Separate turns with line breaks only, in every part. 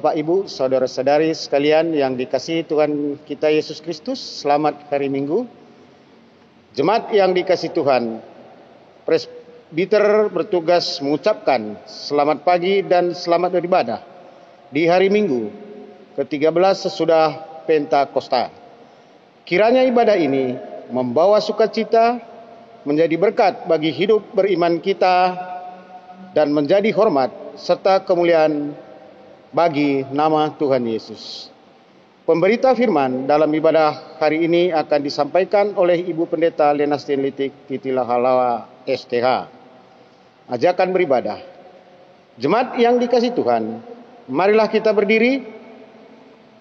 Bapak, Ibu, saudara-saudari sekalian yang dikasihi Tuhan kita Yesus Kristus, selamat hari Minggu. Jemaat yang dikasihi Tuhan, presbiter bertugas mengucapkan selamat pagi dan selamat beribadah di hari Minggu ke-13 sesudah Pentakosta. Kiranya ibadah ini membawa sukacita, menjadi berkat bagi hidup beriman kita, dan menjadi hormat serta kemuliaan bagi nama Tuhan Yesus. Pemberita firman dalam ibadah hari ini akan disampaikan oleh Ibu Pendeta Lena Stenlitik Titilah Halawa STH. Ajakan beribadah. Jemaat yang dikasihi Tuhan, marilah kita berdiri,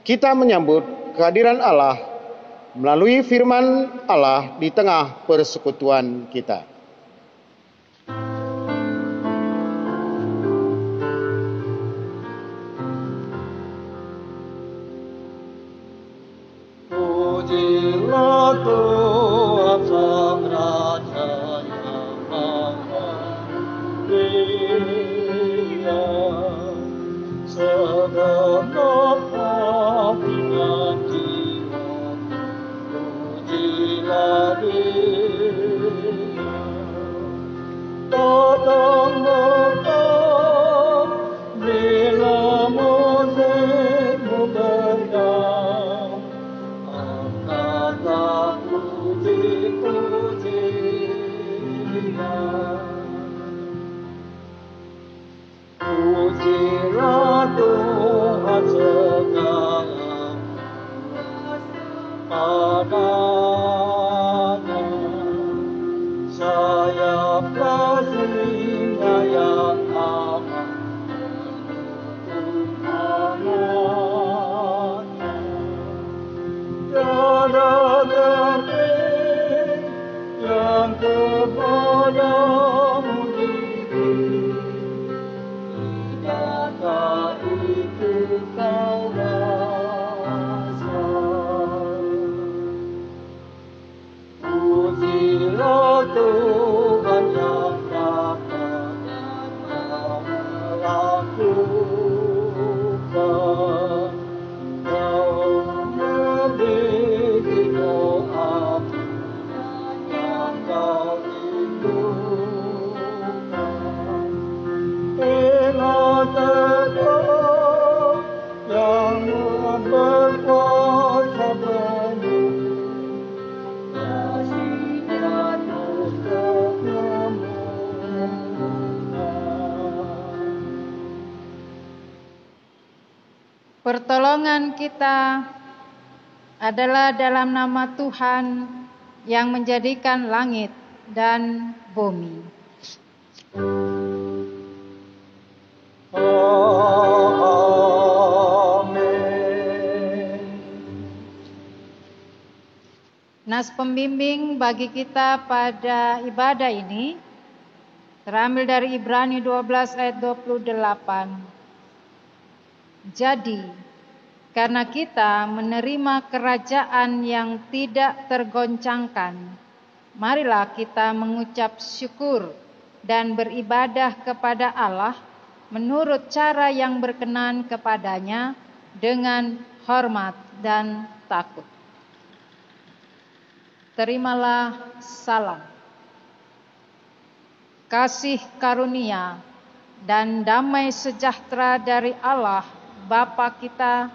kita menyambut kehadiran Allah melalui firman Allah di tengah persekutuan kita.
Pujilah Tuhan Sang Raja yang Maha Mulia, segenap hati dan jiwa, pujilah Dia. Datang dekat bila musikmu berdam, angkatlah puji-pujian. Pujilah Tuhan segala padanya, sayap kasih-Nya yang aman menutup angannya. Tiada terting yang kepadamu diri, tidakkah itu kau rasa? Pujilah Tuhan yang dapat dan melakukan jauh melebihi doa yang kau rindukan. Ingat tegak yang berkuasa penuh, kasih-Nya untuk memuliakan.
Pertolongan kita adalah dalam nama Tuhan yang menjadikan langit dan bumi.
Amin.
Nas pembimbing bagi kita pada ibadah ini terambil dari Ibrani 12 ayat 28. Jadi, karena kita menerima kerajaan yang tidak tergoncangkan, marilah kita mengucap syukur dan beribadah kepada Allah menurut cara yang berkenan kepadanya dengan hormat dan takut. Terimalah salam, kasih karunia dan damai sejahtera dari Allah Bapa kita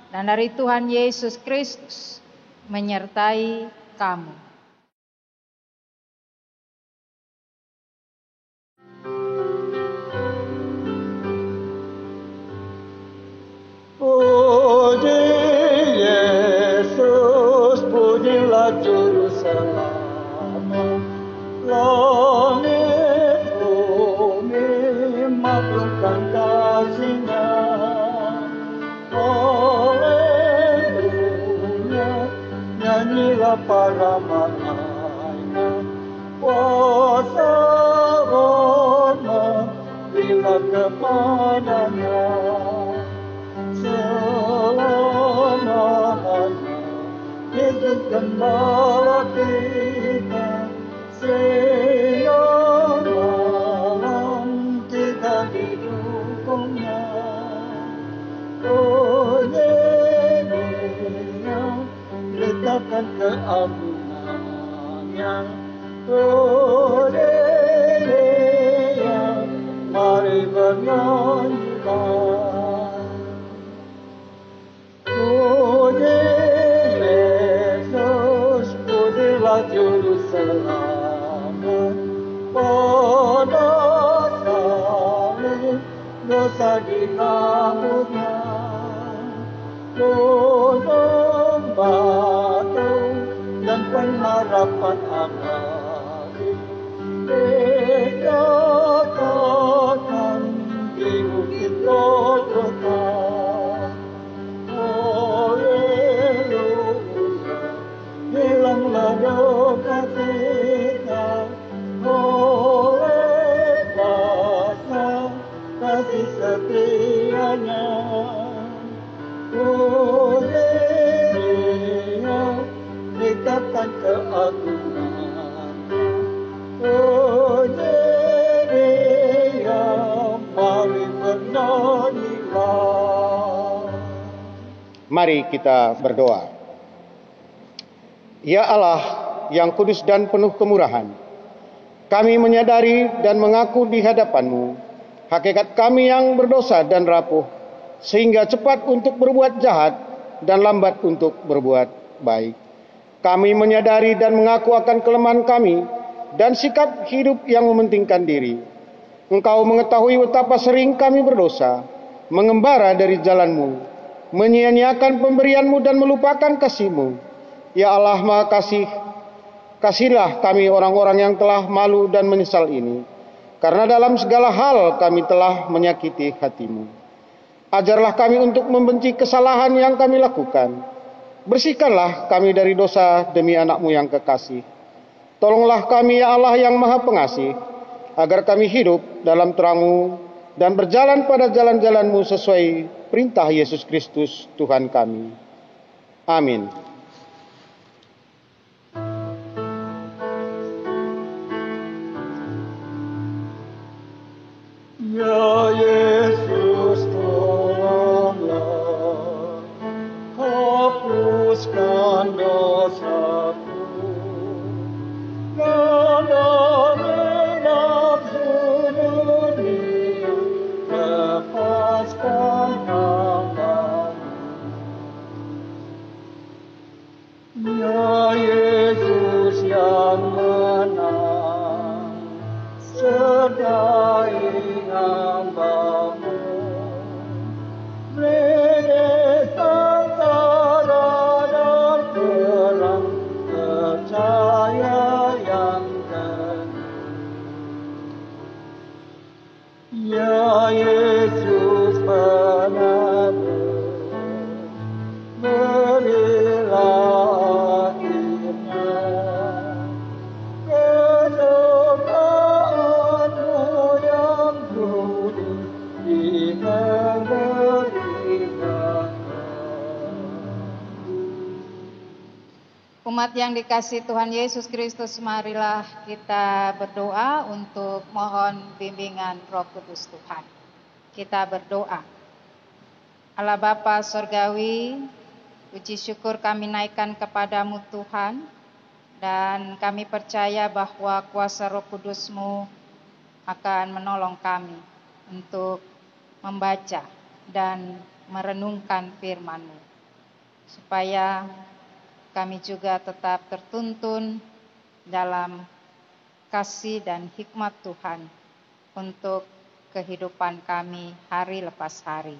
dan dari Tuhan Yesus Kristus menyertai kamu.
Puji Yesus, pujilah Juru Selamat. Langit bumi maklumkan kasih-Nya. Haleluya, nyanyilah para malaikat. Kuasa hormat bila kepadanya. Selamanya Yesus Gembala kita, siang malam kita didukungnya. nyatakan keagungannya. Oh Haleluya, mari bernyanyilah. Puji Yesus, pujilah Juru Selamat. Pada salib dosa dihapusnya, gunung batu dan pengharapan abadi dikatakan di bukit Golgota. Haleluya, hilanglah duka kita oleh kuasa kasih setianya. Puji Dia, nikahkan keagungannya. Puji Dia, mari bernyanyilah.
Mari kita berdoa. Ya Allah yang kudus dan penuh kemurahan, kami menyadari dan mengaku di hadapan-Mu hakikat kami yang berdosa dan rapuh, sehingga cepat untuk berbuat jahat dan lambat untuk berbuat baik. Kami menyadari dan mengaku akan kelemahan kami dan sikap hidup yang mementingkan diri. Engkau mengetahui betapa sering kami berdosa, mengembara dari jalan-Mu, menyia-nyiakan pemberian-Mu dan melupakan kasih-Mu. Ya Allah Maha Kasih, kasihilah kami orang-orang yang telah malu dan menyesal ini, karena dalam segala hal kami telah menyakiti hati-Mu. Ajarlah kami untuk membenci kesalahan yang kami lakukan. Bersihkanlah kami dari dosa demi anak-Mu yang kekasih. Tolonglah kami ya Allah yang Maha Pengasih, agar kami hidup dalam terang-Mu dan berjalan pada jalan-jalan-Mu sesuai perintah Yesus Kristus Tuhan kami. Amin.
Ya Yesus, tolonglah, hapuskan dosaku, dari nafsu dunia, lepaskan hamba-Mu. Ya Yesus yang menang, sedai hamba-Mu, beri sengsara dan perang, percaya yang teguh. Ya Yesus penebus, berilah akhirnya kesukaan-Mu yang budi di penderitaan.
Umat yang dikasihi Tuhan Yesus Kristus, marilah kita berdoa untuk mohon bimbingan Roh Kudus Tuhan. Kita berdoa. Allah Bapa Sorgawi, puji syukur kami naikkan kepadamu Tuhan, dan kami percaya bahwa kuasa Roh Kudus-Mu akan menolong kami untuk membaca dan merenungkan firman-Mu, supaya kami juga tetap tertuntun dalam kasih dan hikmat Tuhan untuk kehidupan kami hari lepas hari.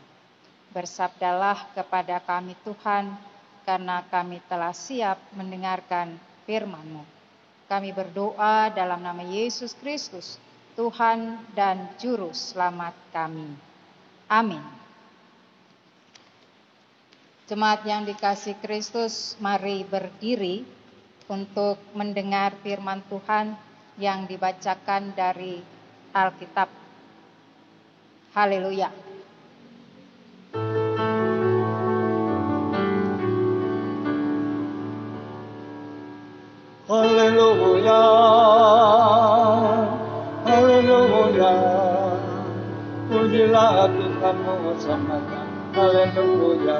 Bersabdalah kepada kami Tuhan, karena kami telah siap mendengarkan firman-Mu. Kami berdoa dalam nama Yesus Kristus, Tuhan dan Juru Selamat kami. Amin. Jemaat yang dikasihi Kristus, mari berdiri untuk mendengar firman Tuhan yang dibacakan dari Alkitab. Haleluya.
Haleluya, haleluya, pujilah Tuhanmu selamanya. Haleluya.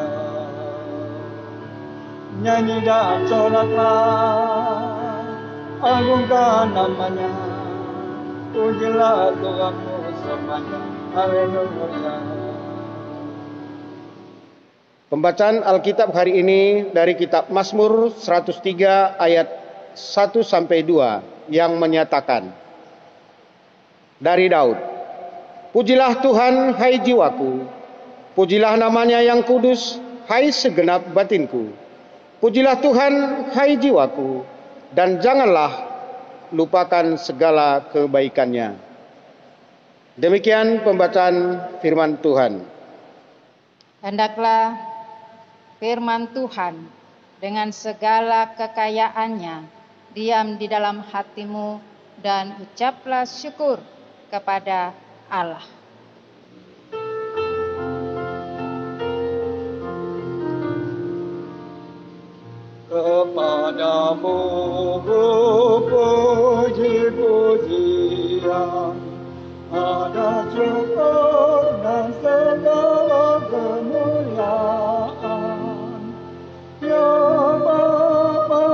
nyanyi dan solatlah, agungkan namanya, pujilah Tuhanmu sepanjang haleluya.
Pembacaan Alkitab hari ini dari kitab Mazmur 103 ayat 1 sampai 2 yang menyatakan, dari Daud, pujilah Tuhan hai jiwaku, pujilah namanya yang kudus hai segenap batinku. Pujilah Tuhan hai jiwaku, dan janganlah lupakan segala kebaikannya. Demikian pembacaan firman Tuhan.
Hendaklah firman Tuhan dengan segala kekayaannya diam di dalam hatimu, dan ucaplah syukur kepada Allah.
Kepadamu puji-pujian, ada syukur dan segala kemuliaan. Ya Bapa,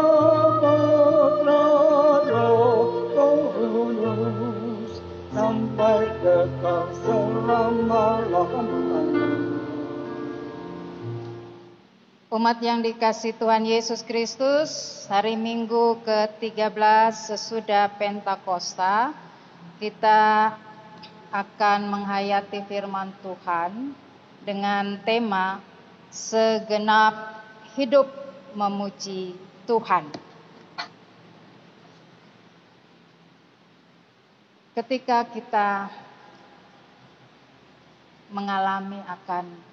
Putra, Roh Kudus, sampai kekal selama-lamanya.
Umat yang dikasihi Tuhan Yesus Kristus, hari Minggu ke-13 sesudah Pentakosta, kita akan menghayati firman Tuhan dengan tema segenap hidup memuji Tuhan. Ketika kita mengalami akan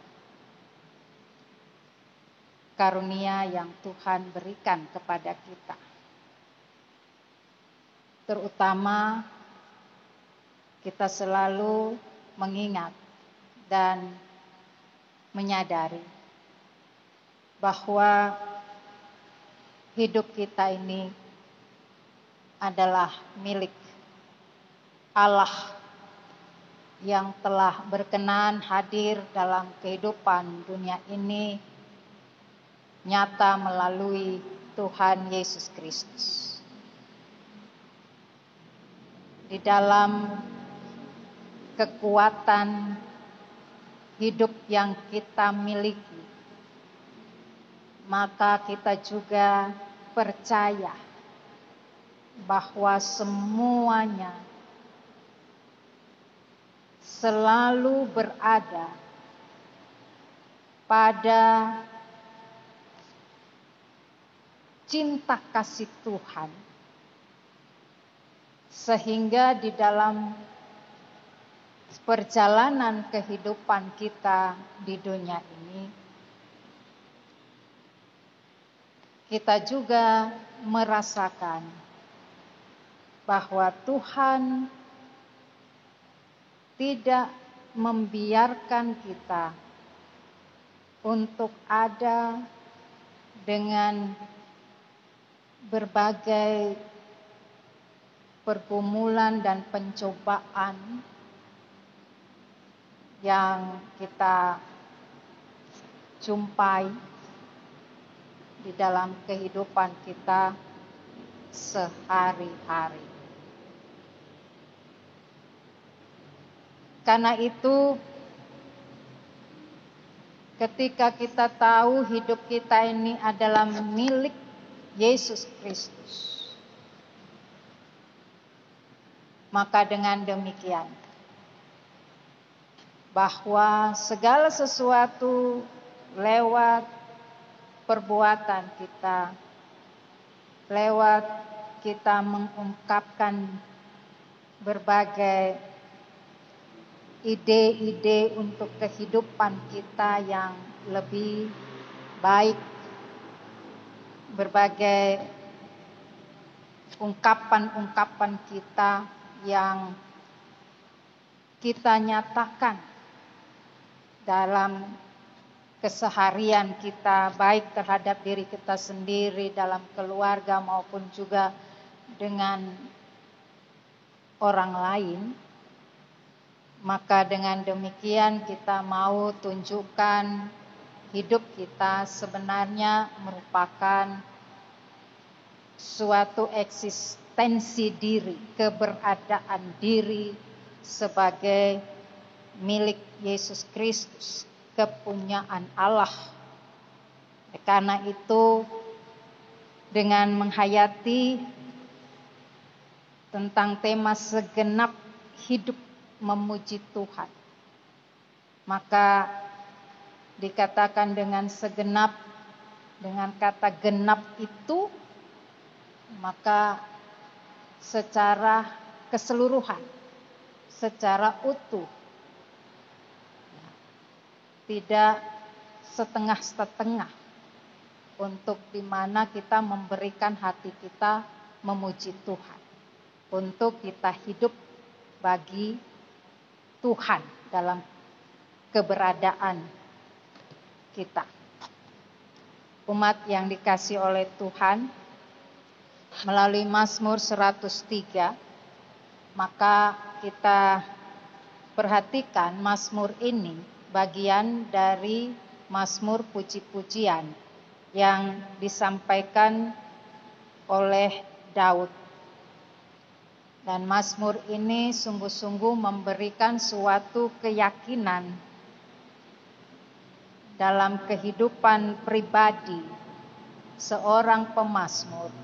karunia yang Tuhan berikan kepada kita, terutama kita selalu mengingat dan menyadari bahwa hidup kita ini adalah milik Allah yang telah berkenan hadir dalam kehidupan dunia ini nyata melalui Tuhan Yesus Kristus. Di dalam kekuatan hidup yang kita miliki, maka kita juga percaya bahwa semuanya selalu berada pada cinta kasih Tuhan, sehingga di dalam perjalanan kehidupan kita di dunia ini, kita juga merasakan bahwa Tuhan tidak membiarkan kita untuk ada dengan berbagai pergumulan dan pencobaan yang kita jumpai di dalam kehidupan kita sehari-hari. Karena itu, ketika kita tahu hidup kita ini adalah milik Yesus Kristus, maka dengan demikian bahwa segala sesuatu lewat perbuatan kita, lewat kita mengungkapkan berbagai ide-ide untuk kehidupan kita yang lebih baik, berbagai ungkapan-ungkapan kita yang kita nyatakan dalam keseharian kita, baik terhadap diri kita sendiri, dalam keluarga maupun juga dengan orang lain, maka dengan demikian kita mau tunjukkan hidup kita sebenarnya merupakan suatu eksistensi diri, keberadaan diri sebagai milik Yesus Kristus, kepunyaan Allah. Karena itu, dengan menghayati tentang tema segenap hidup memuji Tuhan, maka dikatakan dengan segenap, dengan kata genap itu, maka secara keseluruhan, secara utuh, tidak setengah-setengah, untuk dimana kita memberikan hati kita memuji Tuhan, untuk kita hidup bagi Tuhan dalam keberadaan kita. Umat yang dikasih oleh Tuhan, melalui Mazmur 103, maka kita perhatikan Mazmur ini bagian dari Mazmur puji-pujian yang disampaikan oleh Daud. Dan Mazmur ini sungguh-sungguh memberikan suatu keyakinan dalam kehidupan pribadi seorang pemazmur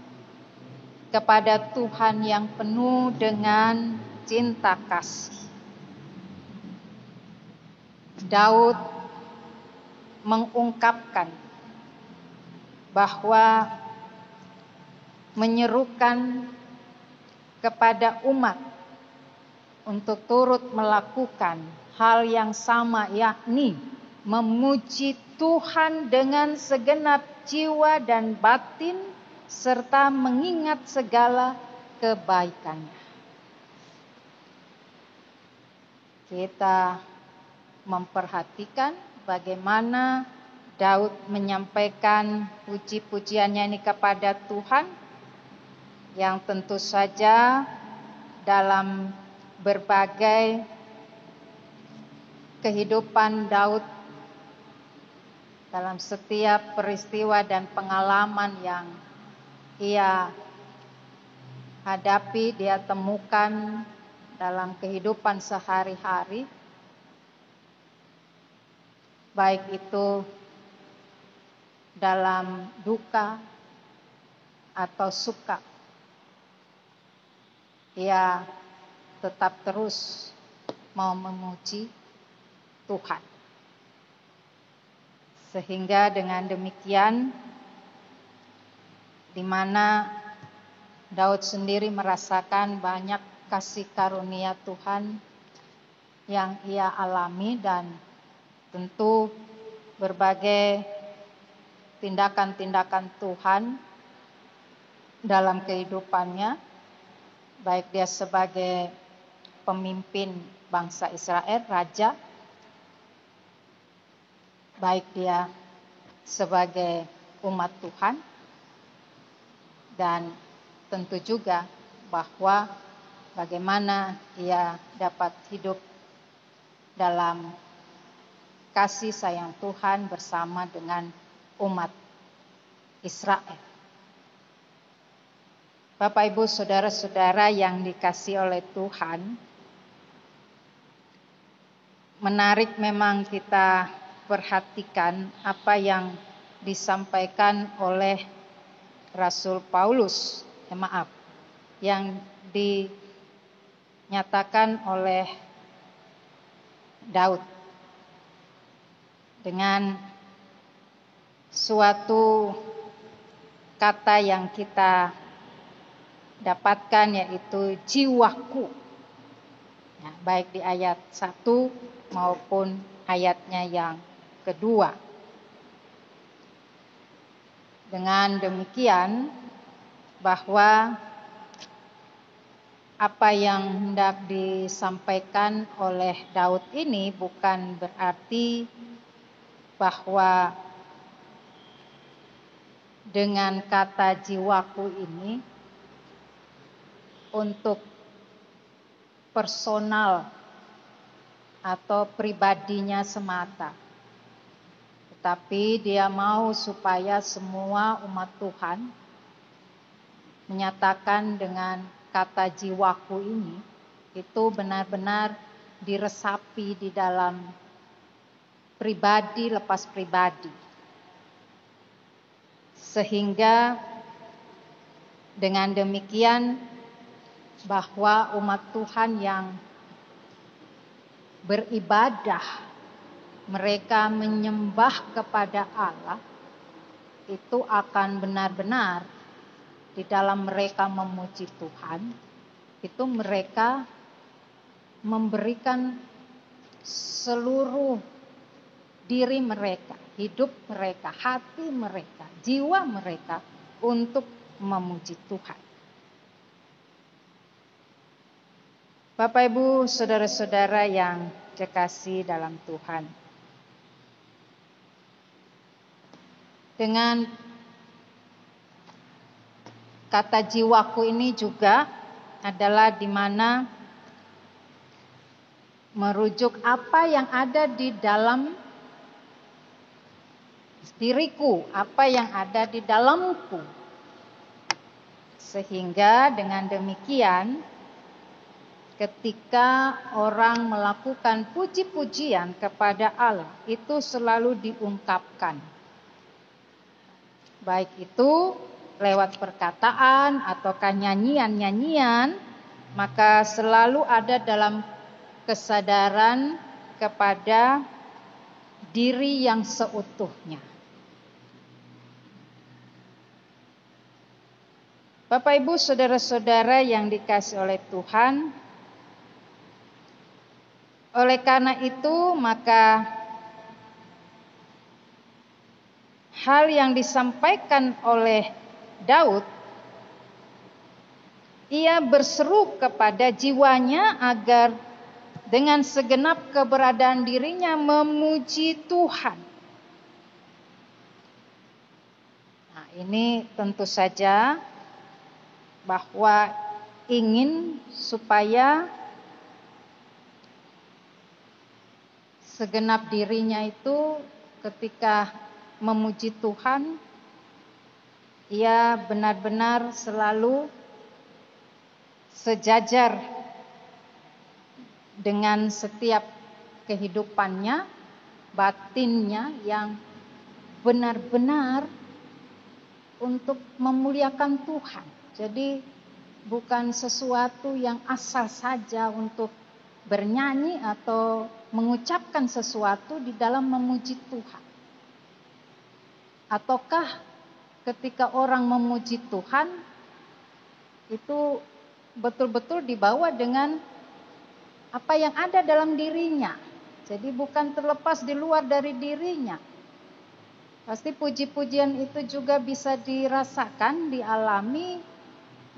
kepada Tuhan yang penuh dengan cinta kasih. Daud mengungkapkan bahwa menyerukan kepada umat untuk turut melakukan hal yang sama, yakni memuji Tuhan dengan segenap jiwa dan batin, serta mengingat segala kebaikannya. Kita memperhatikan bagaimana Daud menyampaikan puji-pujiannya ini kepada Tuhan, yang tentu saja dalam berbagai kehidupan Daud, dalam setiap peristiwa dan pengalaman yang ia hadapi, dia temukan dalam kehidupan sehari-hari, baik itu dalam duka atau suka, ia tetap terus mau memuji Tuhan. Sehingga dengan demikian, di mana Daud sendiri merasakan banyak kasih karunia Tuhan yang ia alami, dan tentu berbagai tindakan-tindakan Tuhan dalam kehidupannya, baik dia sebagai pemimpin bangsa Israel, raja, baik dia sebagai umat Tuhan, dan tentu juga bahwa bagaimana ia dapat hidup dalam kasih sayang Tuhan bersama dengan umat Israel. Bapak, Ibu, saudara-saudara yang dikasihi oleh Tuhan, menarik memang kita perhatikan apa yang disampaikan oleh Rasul Paulus, yang dinyatakan oleh Daud dengan suatu kata yang kita dapatkan, yaitu jiwaku. Nah, baik di ayat 1 maupun ayatnya yang kedua. Dengan demikian, bahwa apa yang hendak disampaikan oleh Daud ini bukan berarti bahwa dengan kata jiwaku ini untuk personal atau pribadinya semata, tetapi dia mau supaya semua umat Tuhan menyatakan dengan kata jiwaku ini itu benar-benar diresapi di dalam pribadi lepas pribadi. Sehingga dengan demikian bahwa umat Tuhan yang beribadah, mereka menyembah kepada Allah, itu akan benar-benar di dalam mereka memuji Tuhan, itu mereka memberikan seluruh diri mereka, hidup mereka, hati mereka, jiwa mereka untuk memuji Tuhan. Bapak Ibu, saudara-saudara yang kekasih dalam Tuhan. Dengan kata jiwaku ini juga adalah di mana merujuk apa yang ada di dalam diriku, apa yang ada di dalamku. Sehingga dengan demikian ketika orang melakukan puji-pujian kepada Allah, itu selalu diungkapkan. Baik itu lewat perkataan ataukah nyanyian-nyanyian, maka selalu ada dalam kesadaran kepada diri yang seutuhnya. Bapak Ibu, saudara-saudara yang dikasihi oleh Tuhan, oleh karena itu maka hal yang disampaikan oleh Daud, ia berseru kepada jiwanya agar dengan segenap keberadaan dirinya memuji Tuhan. Nah, ini tentu saja bahwa ingin supaya segenap dirinya itu ketika memuji Tuhan, ia benar-benar selalu sejajar dengan setiap kehidupannya, batinnya yang benar-benar untuk memuliakan Tuhan. Jadi bukan sesuatu yang asal saja untuk bernyanyi atau mengucapkan sesuatu di dalam memuji Tuhan. Ataukah ketika orang memuji Tuhan itu betul-betul dibawa dengan apa yang ada dalam dirinya. Jadi bukan terlepas di luar dari dirinya. Pasti puji-pujian itu juga bisa dirasakan, dialami,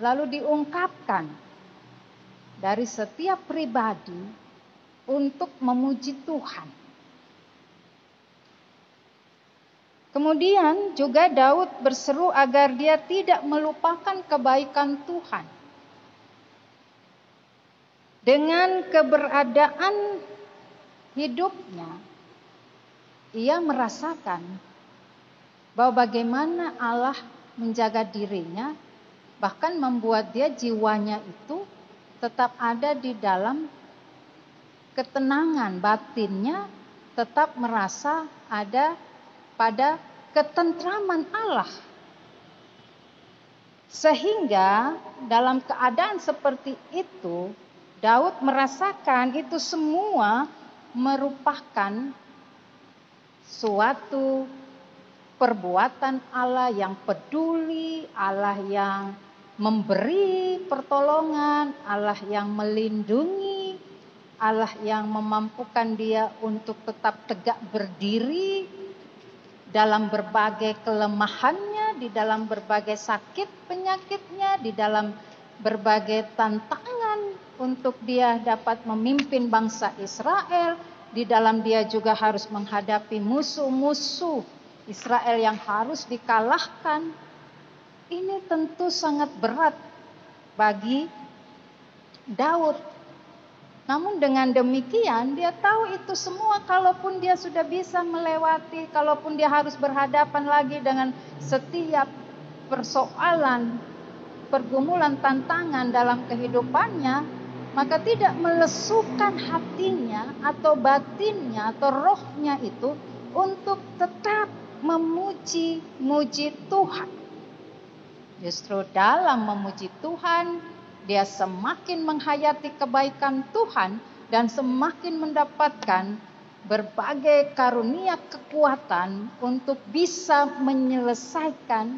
lalu diungkapkan dari setiap pribadi untuk memuji Tuhan. Kemudian juga Daud berseru agar dia tidak melupakan kebaikan Tuhan. Dengan keberadaan hidupnya, ia merasakan bahwa bagaimana Allah menjaga dirinya, bahkan membuat dia jiwanya itu tetap ada di dalam ketenangan, batinnya tetap merasa ada pada ketentraman Allah. Sehingga dalam keadaan seperti itu, Daud merasakan itu semua merupakan suatu perbuatan Allah yang peduli, Allah yang memberi pertolongan, Allah yang melindungi, Allah yang memampukan dia untuk tetap tegak berdiri dalam berbagai kelemahannya, di dalam berbagai sakit penyakitnya, di dalam berbagai tantangan untuk dia dapat memimpin bangsa Israel. Di dalam dia juga harus menghadapi musuh-musuh Israel yang harus dikalahkan. Ini tentu sangat berat bagi Daud. Namun dengan demikian dia tahu itu semua, kalaupun dia sudah bisa melewati, kalaupun dia harus berhadapan lagi dengan setiap persoalan, pergumulan, tantangan dalam kehidupannya, maka tidak melesukan hatinya atau batinnya atau rohnya itu untuk tetap memuji-muji Tuhan. Justru dalam memuji Tuhan, dia semakin menghayati kebaikan Tuhan dan semakin mendapatkan berbagai karunia kekuatan untuk bisa menyelesaikan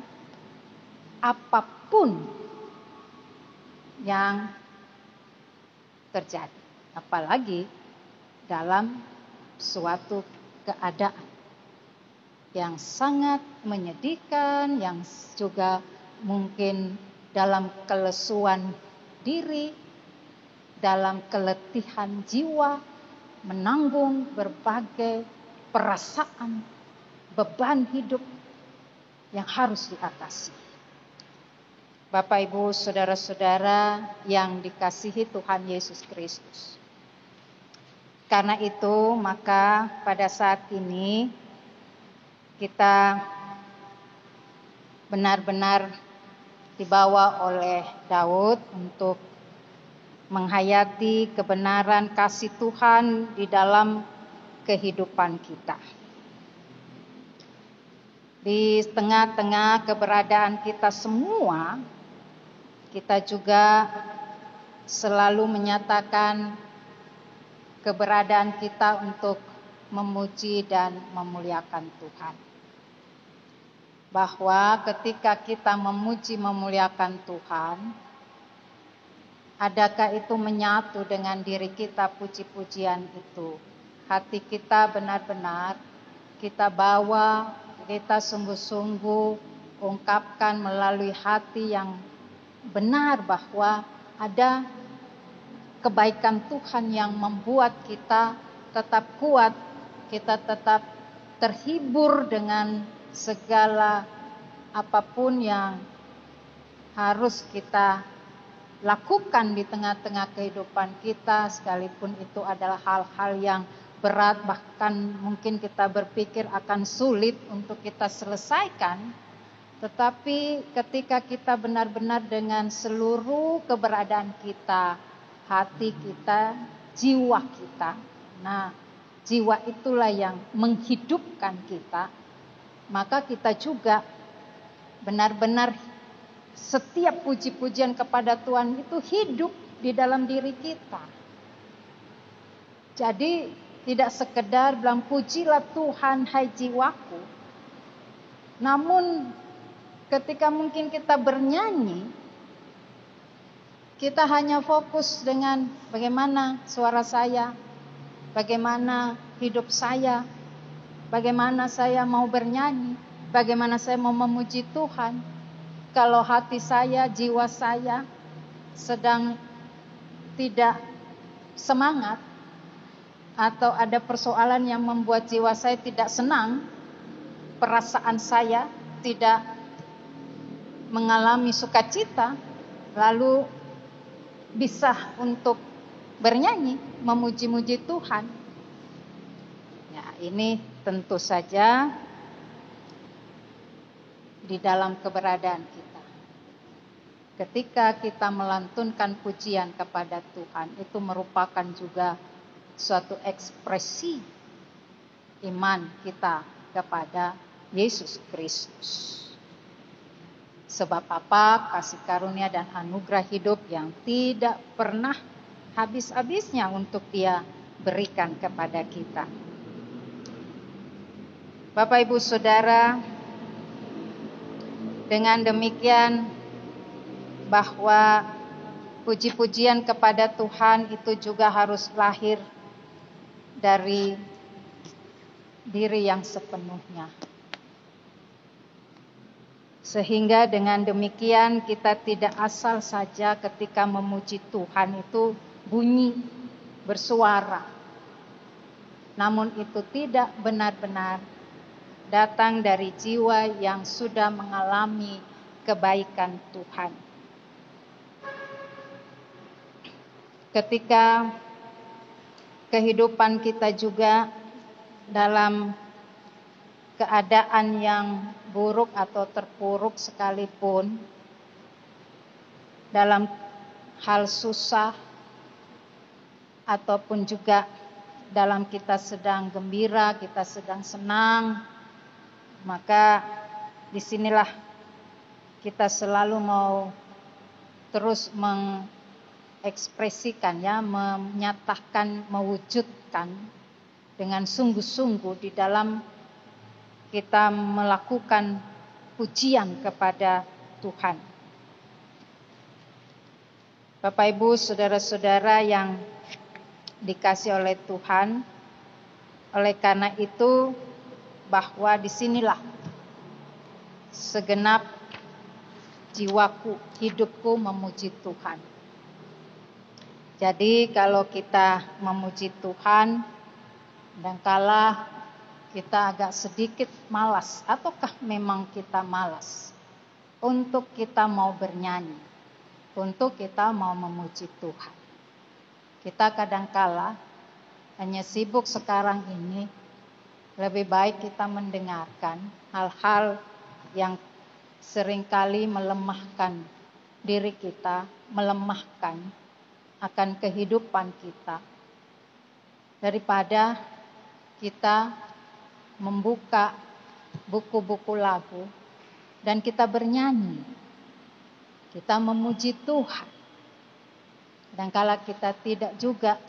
apapun yang terjadi. Apalagi dalam suatu keadaan yang sangat menyedihkan, yang juga mungkin dalam kelesuan diri, dalam keletihan jiwa, menanggung berbagai perasaan, beban hidup yang harus diatasi. Bapak, Ibu, saudara-saudara yang dikasihi Tuhan Yesus Kristus. Karena itu, maka pada saat ini kita benar-benar dibawa oleh Daud untuk menghayati kebenaran kasih Tuhan di dalam kehidupan kita. Di tengah-tengah keberadaan kita semua, kita juga selalu menyatakan keberadaan kita untuk memuji dan memuliakan Tuhan. Bahwa ketika kita memuji memuliakan Tuhan, adakah itu menyatu dengan diri kita puji-pujian itu? Hati kita benar-benar kita bawa, kita sungguh-sungguh ungkapkan melalui hati yang benar bahwa ada kebaikan Tuhan yang membuat kita tetap kuat, kita tetap terhibur dengan segala apapun yang harus kita lakukan di tengah-tengah kehidupan kita, sekalipun itu adalah hal-hal yang berat, bahkan mungkin kita berpikir akan sulit untuk kita selesaikan. Tetapi ketika kita benar-benar dengan seluruh keberadaan kita, hati kita, jiwa kita, nah jiwa itulah yang menghidupkan kita, maka kita juga benar-benar setiap puji-pujian kepada Tuhan itu hidup di dalam diri kita. Jadi tidak sekedar bilang pujilah Tuhan hai jiwaku. Namun ketika mungkin kita bernyanyi, kita hanya fokus dengan bagaimana suara saya, bagaimana hidup saya, bagaimana saya mau bernyanyi, bagaimana saya mau memuji Tuhan. Kalau hati saya, jiwa saya sedang tidak semangat, atau ada persoalan yang membuat jiwa saya tidak senang, perasaan saya tidak mengalami sukacita, lalu bisa untuk bernyanyi, memuji-muji Tuhan. Ya, ini tentu saja di dalam keberadaan kita. Ketika kita melantunkan pujian kepada Tuhan, itu merupakan juga suatu ekspresi iman kita kepada Yesus Kristus. Sebab apa? Kasih karunia dan anugerah hidup yang tidak pernah habis-habisnya untuk Dia berikan kepada kita. Bapak, Ibu, Saudara, dengan demikian bahwa puji-pujian kepada Tuhan itu juga harus lahir dari diri yang sepenuhnya. Sehingga dengan demikian kita tidak asal saja ketika memuji Tuhan itu bunyi, bersuara. Namun itu tidak benar-benar datang dari jiwa yang sudah mengalami kebaikan Tuhan. Ketika kehidupan kita juga dalam keadaan yang buruk atau terpuruk sekalipun, dalam hal susah ataupun juga dalam kita sedang gembira, kita sedang senang, maka disinilah kita selalu mau terus mengekspresikan, ya, menyatakan, mewujudkan dengan sungguh-sungguh di dalam kita melakukan pujian kepada Tuhan. Bapak Ibu, saudara-saudara yang dikasih oleh Tuhan, oleh karena itu bahwa disinilah segenap jiwaku, hidupku memuji Tuhan. Jadi kalau kita memuji Tuhan, kadangkala kita agak sedikit malas, ataukah memang kita malas untuk kita mau bernyanyi, untuk kita mau memuji Tuhan. Kita kadangkala hanya sibuk sekarang ini, lebih baik kita mendengarkan hal-hal yang seringkali melemahkan diri kita, melemahkan akan kehidupan kita, daripada kita membuka buku-buku lagu dan kita bernyanyi, kita memuji Tuhan. Dan kala kita tidak juga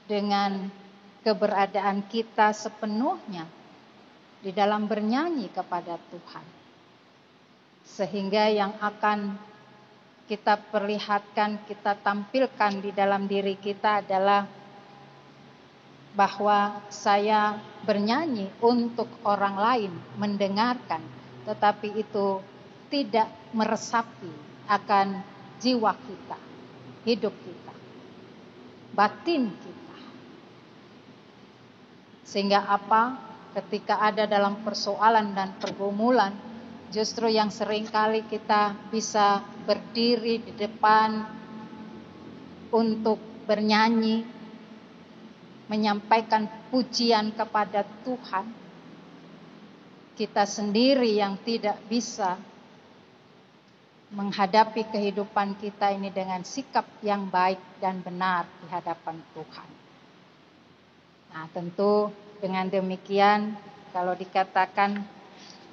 dengan keberadaan kita sepenuhnya di dalam bernyanyi kepada Tuhan, sehingga yang akan kita perlihatkan, kita tampilkan di dalam diri kita adalah bahwa saya bernyanyi untuk orang lain mendengarkan, tetapi itu tidak meresapi akan jiwa kita, hidup kita, batin kita. Sehingga apa? Ketika ada dalam persoalan dan pergumulan, justru yang seringkali kita bisa berdiri di depan untuk bernyanyi, menyampaikan pujian kepada Tuhan, kita sendiri yang tidak bisa menghadapi kehidupan kita ini dengan sikap yang baik dan benar di hadapan Tuhan. Nah, tentu dengan demikian, kalau dikatakan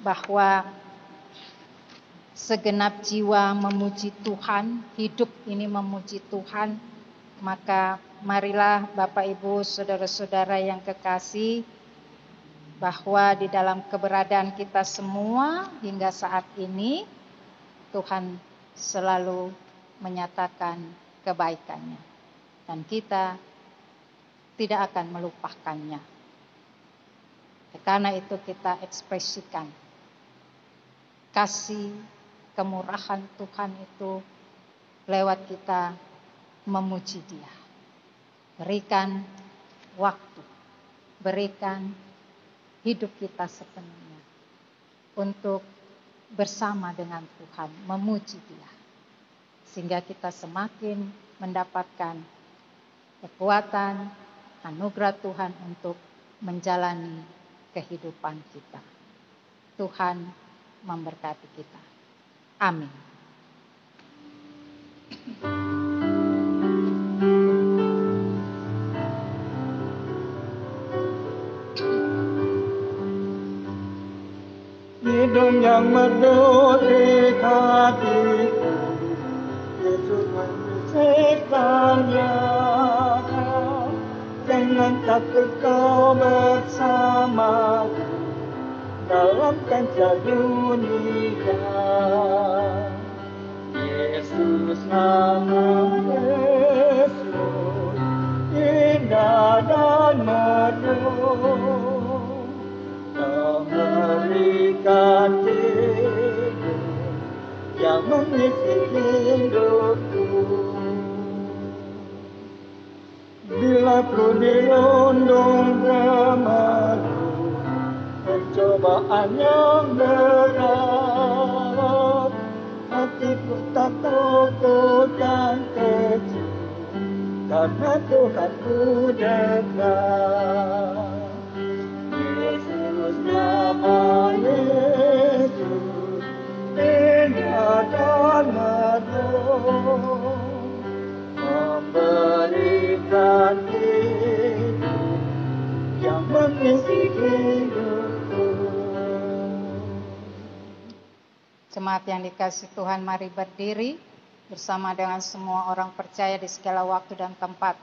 bahwa segenap jiwa memuji Tuhan, hidup ini memuji Tuhan, maka marilah Bapak Ibu, saudara-saudara yang kekasih, bahwa di dalam keberadaan kita semua hingga saat ini, Tuhan selalu menyatakan kebaikannya, dan kita tidak akan melupakannya. Karena itu kita ekspresikan kasih, kemurahan Tuhan itu lewat kita memuji Dia. Berikan waktu, berikan hidup kita sepenuhnya untuk bersama dengan Tuhan, memuji Dia, sehingga kita semakin mendapatkan kekuatan, anugerah Tuhan untuk menjalani kehidupan kita. Tuhan memberkati kita. Amin.
Hidup yang merdeka hatiku, Yesus menyelesaikannya. Jangan takut kau bersamaku dalam kancah dunia. Yesus, nama Yesus, indah dan merdu. Kau memberikan hidup yang mengisi hidupku. Bila ku dirundung gemerlap, pencobaan yang berat, hatiku tak takut dan kecil, karena Tuhanku dekat. Yesus, nama Yesus, indah dan merdu, memberikan hidup yang mengisi hidupku.
Jemaat yang dikasihi Tuhan, mari berdiri bersama dengan semua orang percaya di segala waktu dan tempat.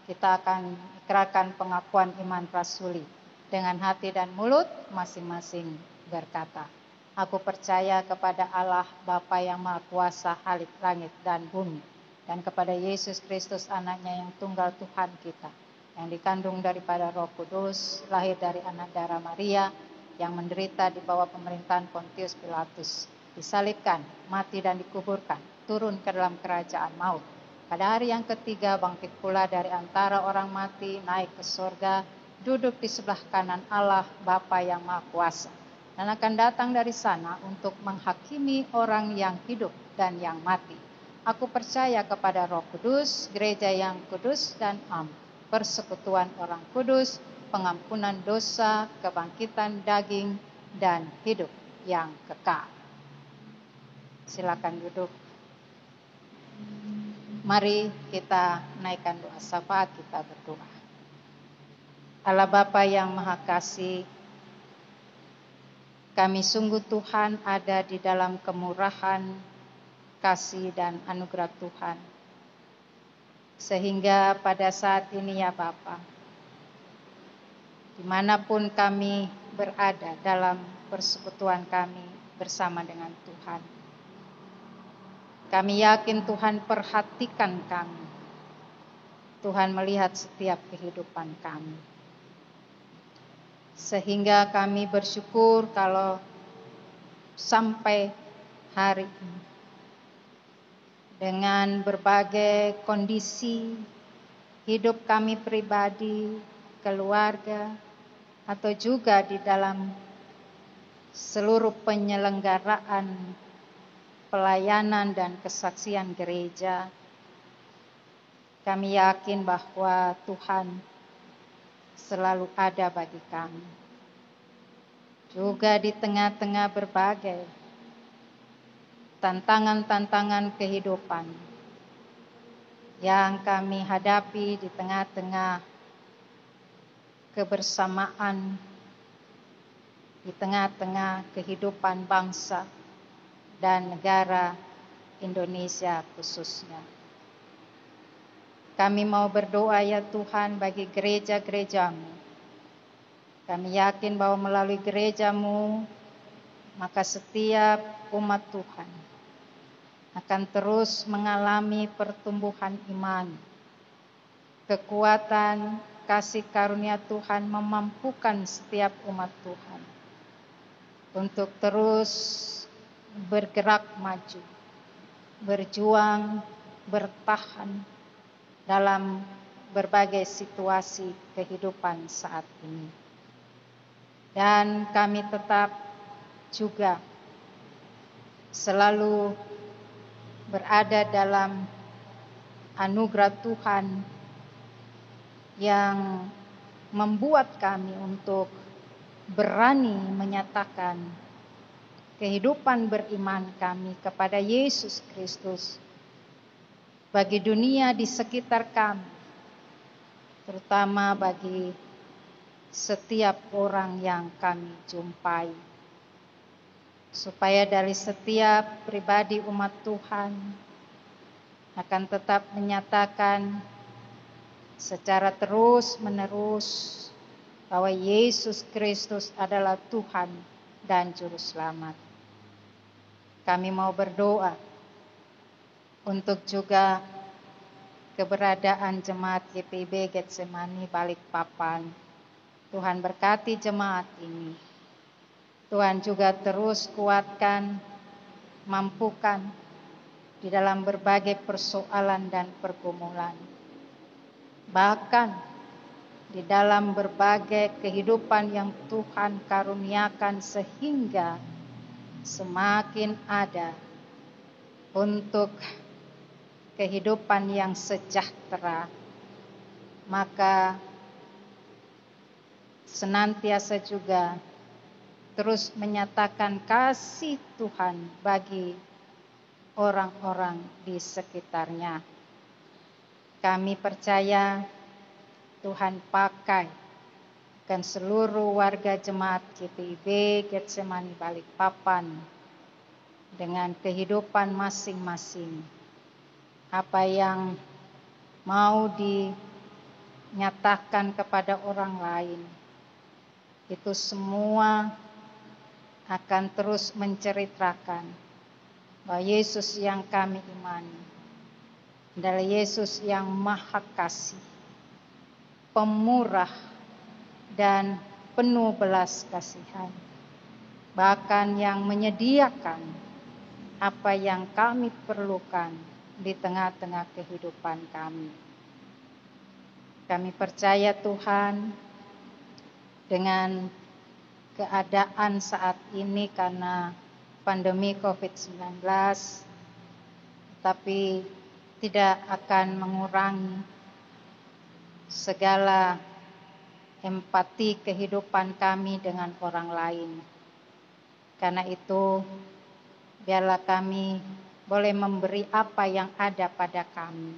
Kita akan ikrarkan pengakuan iman rasuli. Dengan hati dan mulut masing-masing berkata, aku percaya kepada Allah Bapa yang Maha Kuasa halik langit dan bumi, dan kepada Yesus Kristus anaknya yang tunggal Tuhan kita, yang dikandung daripada Roh Kudus, lahir dari anak darah Maria, yang menderita di bawah pemerintahan Pontius Pilatus, disalibkan, mati dan dikuburkan, turun ke dalam kerajaan maut. Pada hari yang ketiga bangkit pula dari antara orang mati, naik ke sorga, duduk di sebelah kanan Allah Bapa yang Maha Kuasa, dan akan datang dari sana untuk menghakimi orang yang hidup dan yang mati. Aku percaya kepada Roh Kudus, gereja yang kudus dan am, persekutuan orang kudus, pengampunan dosa, kebangkitan daging, dan hidup yang kekal. Silakan duduk. Mari kita naikkan doa syafaat, kita berdoa. Allah Bapa yang Maha Kasih, kami sungguh Tuhan ada di dalam kemurahan, kasih dan anugerah Tuhan. Sehingga pada saat ini ya Bapa, dimanapun kami berada dalam persekutuan kami bersama dengan Tuhan, kami yakin Tuhan perhatikan kami. Tuhan melihat setiap kehidupan kami. Sehingga kami bersyukur kalau sampai hari ini, dengan berbagai kondisi hidup kami pribadi, keluarga, atau juga di dalam seluruh penyelenggaraan pelayanan dan kesaksian gereja, kami yakin bahwa Tuhan selalu ada bagi kami. Juga di tengah-tengah berbagai tantangan-tantangan kehidupan yang kami hadapi, di tengah-tengah kebersamaan, di tengah-tengah kehidupan bangsa dan negara Indonesia khususnya. Kami mau berdoa ya Tuhan bagi gereja-gerejamu. Kami yakin bahwa melalui gerejamu, maka setiap umat Tuhan akan terus mengalami pertumbuhan iman. Kekuatan, kasih karunia Tuhan memampukan setiap umat Tuhan untuk terus bergerak maju, berjuang, bertahan dalam berbagai situasi kehidupan saat ini. Dan kami tetap juga selalu berada dalam anugerah Tuhan yang membuat kami untuk berani menyatakan kehidupan beriman kami kepada Yesus Kristus bagi dunia di sekitar kami, terutama bagi setiap orang yang kami jumpai, supaya dari setiap pribadi umat Tuhan akan tetap menyatakan secara terus-menerus bahwa Yesus Kristus adalah Tuhan dan Juru Selamat. Kami mau berdoa untuk juga keberadaan jemaat GPIB Getsemani Balikpapan. Tuhan berkati jemaat ini. Tuhan juga terus kuatkan, mampukan di dalam berbagai persoalan dan pergumulan. Bahkan di dalam berbagai kehidupan yang Tuhan karuniakan sehingga semakin ada untuk kehidupan yang sejahtera maka senantiasa juga terus menyatakan kasih Tuhan bagi orang-orang di sekitarnya. Kami percaya Tuhan pakai dan seluruh warga jemaat GPIB Getsemani Balikpapan dengan kehidupan masing-masing. Apa yang mau dinyatakan kepada orang lain, itu semua akan terus menceritakan bahwa Yesus yang kami imani adalah Yesus yang maha kasih, pemurah, dan penuh belas kasihan. Bahkan yang menyediakan apa yang kami perlukan di tengah-tengah kehidupan kami. Kami percaya Tuhan, dengan keadaan saat ini karena pandemi COVID-19, tapi tidak akan mengurangi segala empati kehidupan kami dengan orang lain. Karena itu, biarlah kami boleh memberi apa yang ada pada kami.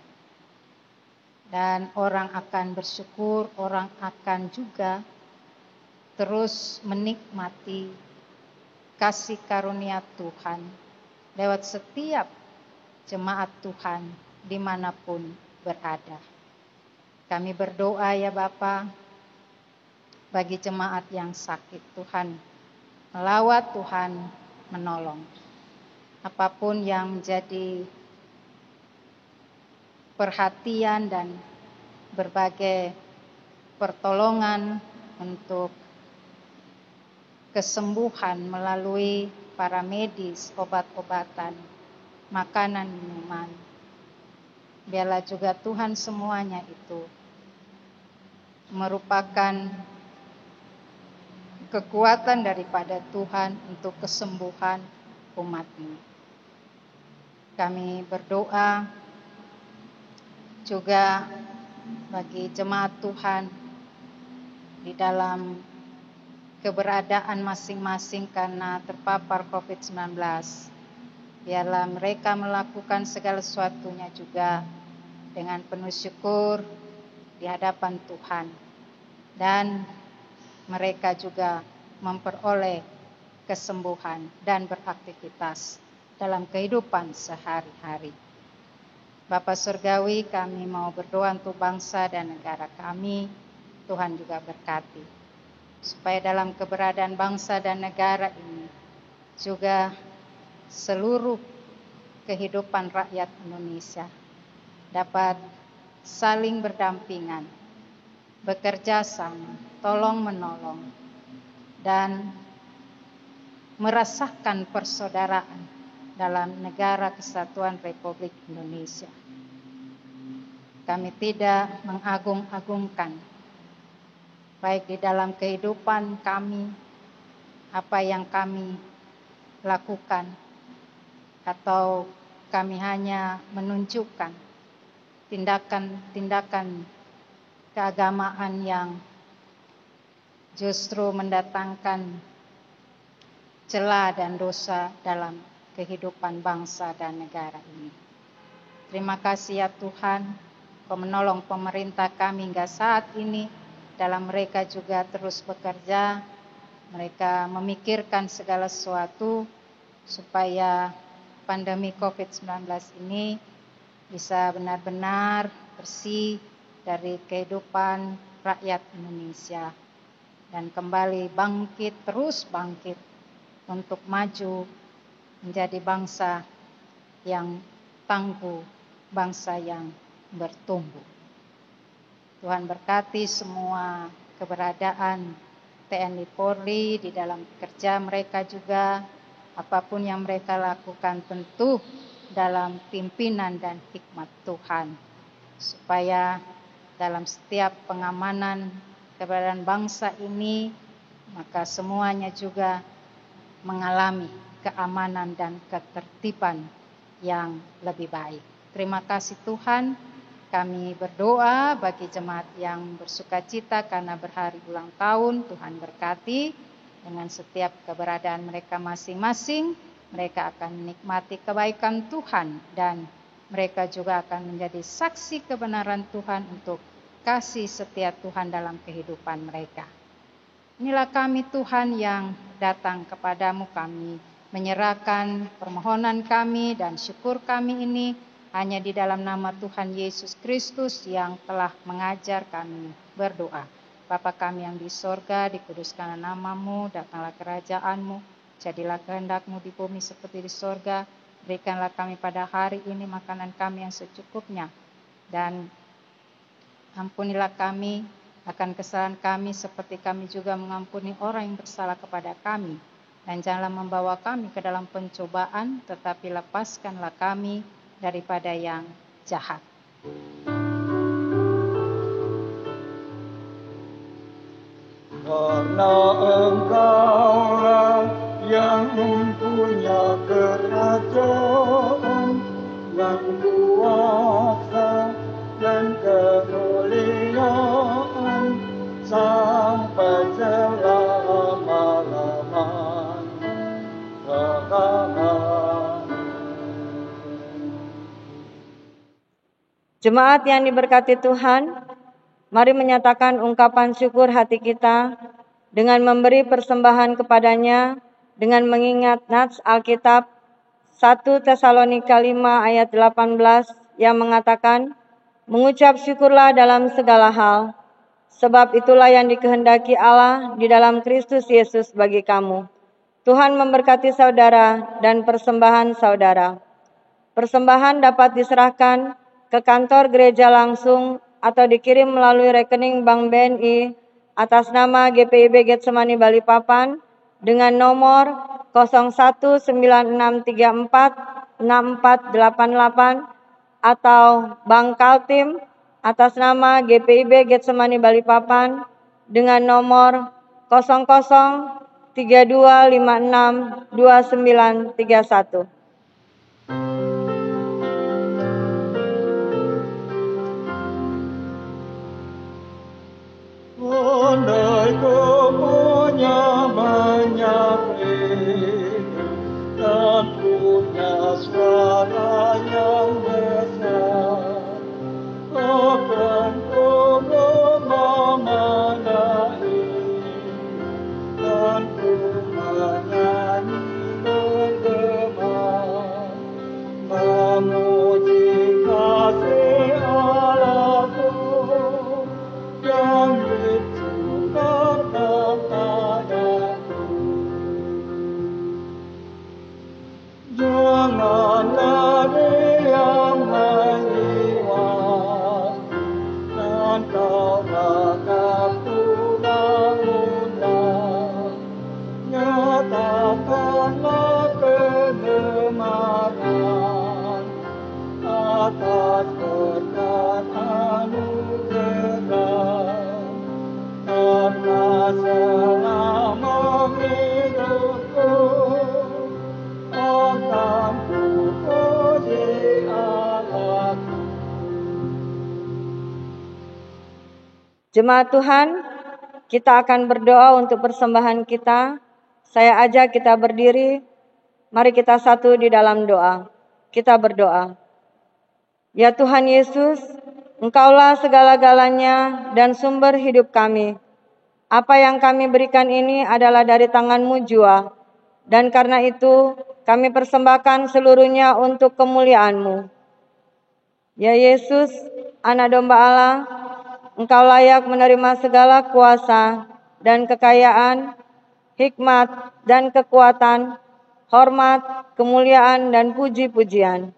Dan orang akan bersyukur, orang akan juga terus menikmati kasih karunia Tuhan lewat setiap jemaat Tuhan dimanapun berada. Kami berdoa ya Bapa, bagi jemaat yang sakit, Tuhan melawat, Tuhan menolong. Apapun yang menjadi perhatian dan berbagai pertolongan untuk kesembuhan melalui para medis, obat-obatan, makanan, minuman. Biarlah juga Tuhan semuanya itu merupakan kekuatan daripada Tuhan untuk kesembuhan umat ini. Kami berdoa juga bagi jemaat Tuhan di dalam keberadaan masing-masing karena terpapar COVID-19. Biarlah mereka melakukan segala sesuatunya juga dengan penuh syukur di hadapan Tuhan. Dan mereka juga memperoleh kesembuhan dan beraktivitas dalam kehidupan sehari-hari. Bapa Surgawi, kami mau berdoa untuk bangsa dan negara kami. Tuhan juga berkati, supaya dalam keberadaan bangsa dan negara ini juga seluruh kehidupan rakyat Indonesia dapat saling berdampingan, bekerja sama, tolong menolong, dan merasakan persaudaraan dalam negara kesatuan Republik Indonesia. Kami tidak mengagung-agungkan baik di dalam kehidupan kami, apa yang kami lakukan, atau kami hanya menunjukkan tindakan-tindakan keagamaan yang justru mendatangkan celah dan dosa dalam kehidupan bangsa dan negara ini. Terima kasih ya Tuhan, Kau menolong pemerintah kami hingga saat ini. Dalam mereka juga terus bekerja, mereka memikirkan segala sesuatu supaya pandemi COVID-19 ini bisa benar-benar bersih dari kehidupan rakyat Indonesia dan kembali bangkit, terus bangkit untuk maju menjadi bangsa yang tangguh, bangsa yang bertumbuh. Tuhan berkati semua keberadaan TNI Polri di dalam kerja mereka juga, apapun yang mereka lakukan tentu dalam pimpinan dan hikmat Tuhan, supaya dalam setiap pengamanan keberadaan bangsa ini, maka semuanya juga mengalami keamanan dan ketertiban yang lebih baik. Terima kasih Tuhan, Kami berdoa bagi jemaat yang bersuka cita karena berhari ulang tahun. Tuhan berkati dengan setiap keberadaan mereka masing-masing. Mereka akan menikmati kebaikan Tuhan dan mereka juga akan menjadi saksi kebenaran Tuhan untuk kasih setia Tuhan dalam kehidupan mereka. Inilah kami Tuhan yang datang kepadamu, kami menyerahkan permohonan kami dan syukur kami ini hanya di dalam nama Tuhan Yesus Kristus yang telah mengajar kami berdoa. Bapa kami yang di sorga, dikuduskanlah namamu, datanglah kerajaanmu, jadilah kehendakmu di bumi seperti di sorga. Berikanlah kami pada hari ini makanan kami yang secukupnya. Dan ampunilah kami akan kesalahan kami seperti kami juga mengampuni orang yang bersalah kepada kami. Dan janganlah membawa kami ke dalam pencobaan, tetapi lepaskanlah kami daripada yang jahat.
Karena Engkaulah yang punya kerajaan dan kuasa dan kemuliaan sampai selama-lamanya.
Jemaat yang diberkati Tuhan, mari menyatakan ungkapan syukur hati kita dengan memberi persembahan kepadanya dengan mengingat nats Alkitab 1 Tesalonika 5 ayat 18 yang mengatakan, mengucap syukurlah dalam segala hal, sebab itulah yang dikehendaki Allah di dalam Kristus Yesus bagi kamu. Tuhan memberkati saudara dan persembahan saudara. Persembahan dapat diserahkan ke kantor gereja langsung atau dikirim melalui rekening Bank BNI atas nama GPIB Getsemani Balikpapan dengan nomor 0196346488 atau Bank Kaltim atas nama GPIB Getsemani Balikpapan dengan nomor 0032562931.
Andai kau punya banyak hidup dan punya suara yang besar, akan kau memanai dan ku menyanyi bergema, memuji kasih Allahku yang dicurahkan padaku. Janganlah diam menyimak dan kau bakal bangunlah. Nyatakanlah kegemaran atas berkat anugerah. Karena selama hidupku akan ku puji Allahku.
Jemaat Tuhan, kita akan berdoa untuk persembahan kita. Saya ajak kita berdiri. Mari kita satu di dalam doa. Kita berdoa. Ya Tuhan Yesus, Engkaulah segala-galanya dan sumber hidup kami. Apa yang kami berikan ini adalah dari tangan-Mu jua. Dan karena itu, kami persembahkan seluruhnya untuk kemuliaan-Mu. Ya Yesus, Anak Domba Allah, Engkau layak menerima segala kuasa dan kekayaan, hikmat dan kekuatan, hormat, kemuliaan dan puji-pujian.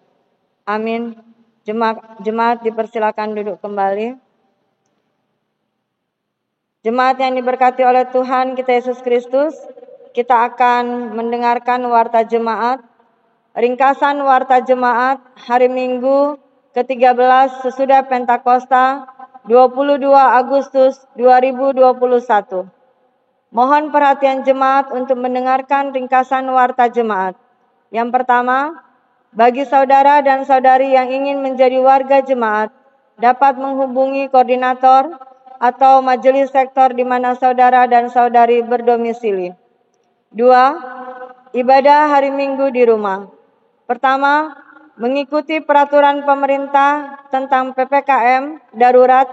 Amin. Jemaat dipersilakan duduk kembali. Jemaat yang diberkati oleh Tuhan kita Yesus Kristus, kita akan mendengarkan warta jemaat. Ringkasan warta jemaat hari Minggu ke-13 sesudah Pentakosta 22 Agustus 2021. Mohon perhatian jemaat untuk mendengarkan ringkasan warta jemaat. Yang pertama, bagi saudara dan saudari yang ingin menjadi warga jemaat, dapat menghubungi koordinator atau majelis sektor di mana saudara dan saudari berdomisili. 2. Ibadah hari Minggu di rumah. Pertama, mengikuti peraturan pemerintah tentang PPKM darurat,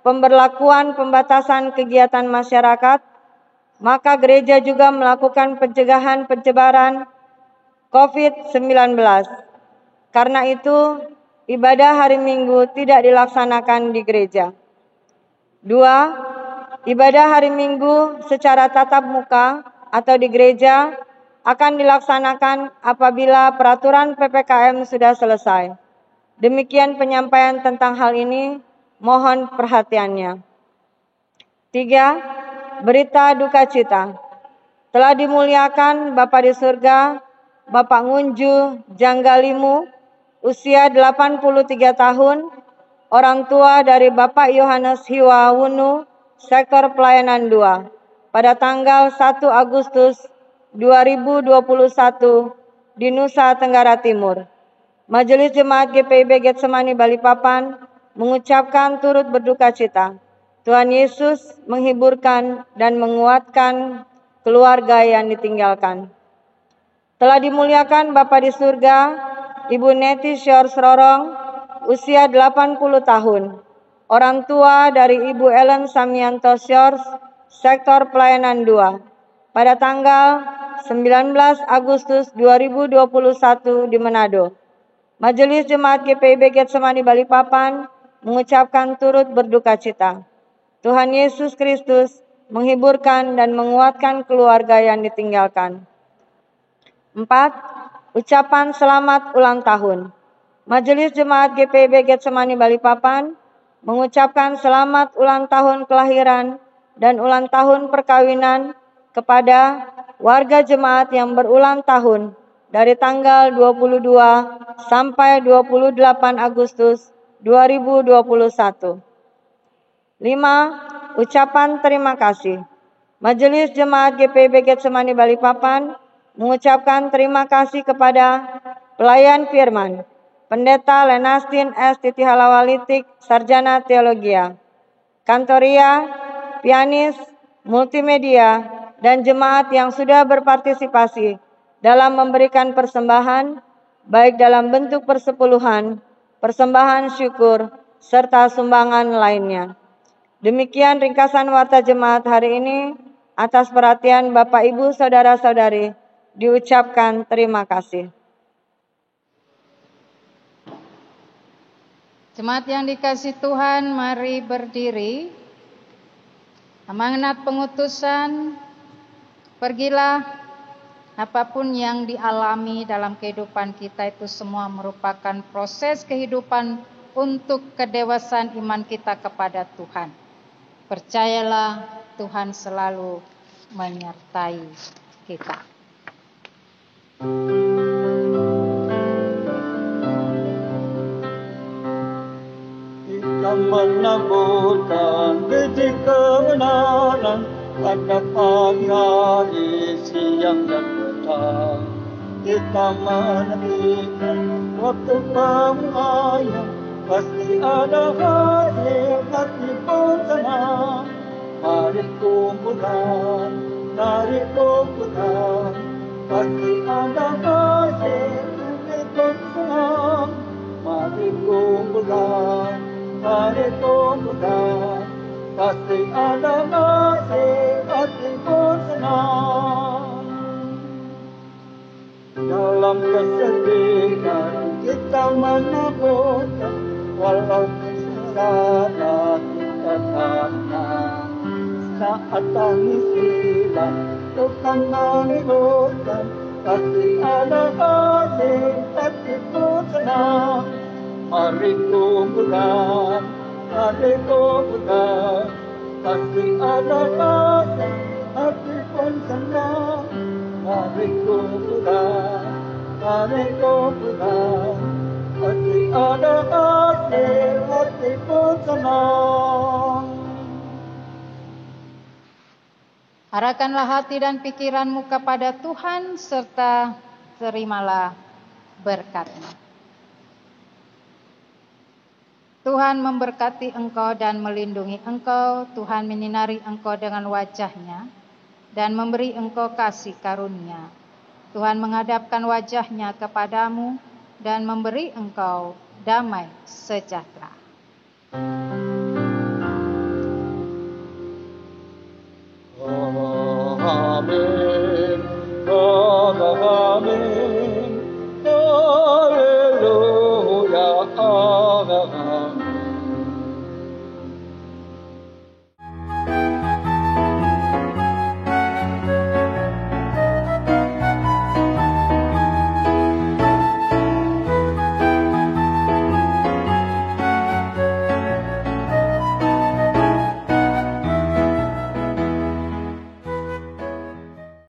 pemberlakuan pembatasan kegiatan masyarakat, maka gereja juga melakukan pencegahan penyebaran COVID-19. Karena itu, ibadah hari Minggu tidak dilaksanakan di gereja. 2. Ibadah hari Minggu secara tatap muka atau di gereja akan dilaksanakan apabila peraturan PPKM sudah selesai. Demikian penyampaian tentang hal ini, mohon perhatiannya. 3. Berita duka cita. Telah dimuliakan Bapa di surga, Bapak Ngunju Janggalimu, usia 83 tahun, orang tua dari Bapak Yohanes Hiwa Wunu, sektor pelayanan 2, pada tanggal 1 Agustus 2021 di Nusa Tenggara Timur. Majelis Jemaat GPIB Getsemani Balikpapan mengucapkan turut berduka cita. Tuhan Yesus menghiburkan dan menguatkan keluarga yang ditinggalkan. Telah dimuliakan Bapa di surga, Ibu Neti Syors Rorong, usia 80 tahun, orang tua dari Ibu Ellen Samianto Syors, sektor pelayanan 2, pada tanggal 19 Agustus 2021 di Manado. Majelis Jemaat GPIB Getsemani Balikpapan mengucapkan turut berduka cita. Tuhan Yesus Kristus menghiburkan dan menguatkan keluarga yang ditinggalkan. 4. Ucapan selamat ulang tahun. Majelis Jemaat GPIB Getsemani Balikpapan mengucapkan selamat ulang tahun kelahiran dan ulang tahun perkawinan kepada warga jemaat yang berulang tahun dari tanggal 22 sampai 28 Agustus 2021. 5. Ucapan terima kasih. Majelis Jemaat GPIB Getsemani Balikpapan mengucapkan terima kasih kepada pelayan firman, Pendeta Lenastin S. Titi Halawalitik, Sarjana Teologia, Kantoria, pianis, multimedia, dan jemaat yang sudah berpartisipasi dalam memberikan persembahan, baik dalam bentuk persepuluhan, persembahan syukur, serta sumbangan lainnya. Demikian ringkasan warta jemaat hari ini. Atas perhatian Bapak Ibu Saudara-saudari, diucapkan terima kasih.
Jemaat yang dikasihi Tuhan, mari berdiri. Amanat pengutusan, pergilah, apapun yang dialami dalam kehidupan kita itu semua merupakan proses kehidupan untuk kedewasaan iman kita kepada Tuhan. Percayalah, Tuhan selalu menyertai kita.
Kita menaburkan biji kebenaran pada pagi hari, siang dan petang. Kita menantikan waktu pemulihan, pasti ada hasil, hati pun tenang. Mari kumpulan, pasti ada hasil, hati pun senang. Mari kumpulan, pasti ada hasil, hati pun senang. Dalam kesedihan kita menaburkan, walau sengsara kita tenang. Saat tangis hilang, Tuhan menghiburkan, pasti ada hasil, hati pun senang. Mari kumpulan, pasti ada hasil, hati pun senang. Mari kumpulan, pasti ada hasil, hati pun senang.
Arahkanlah hati dan pikiranmu kepada Tuhan serta terimalah berkat-Nya. Tuhan memberkati engkau dan melindungi engkau. Tuhan menyinari engkau dengan wajah-Nya dan memberi engkau kasih karunia. Tuhan menghadapkan wajah-Nya kepadamu dan memberi engkau damai sejahtera.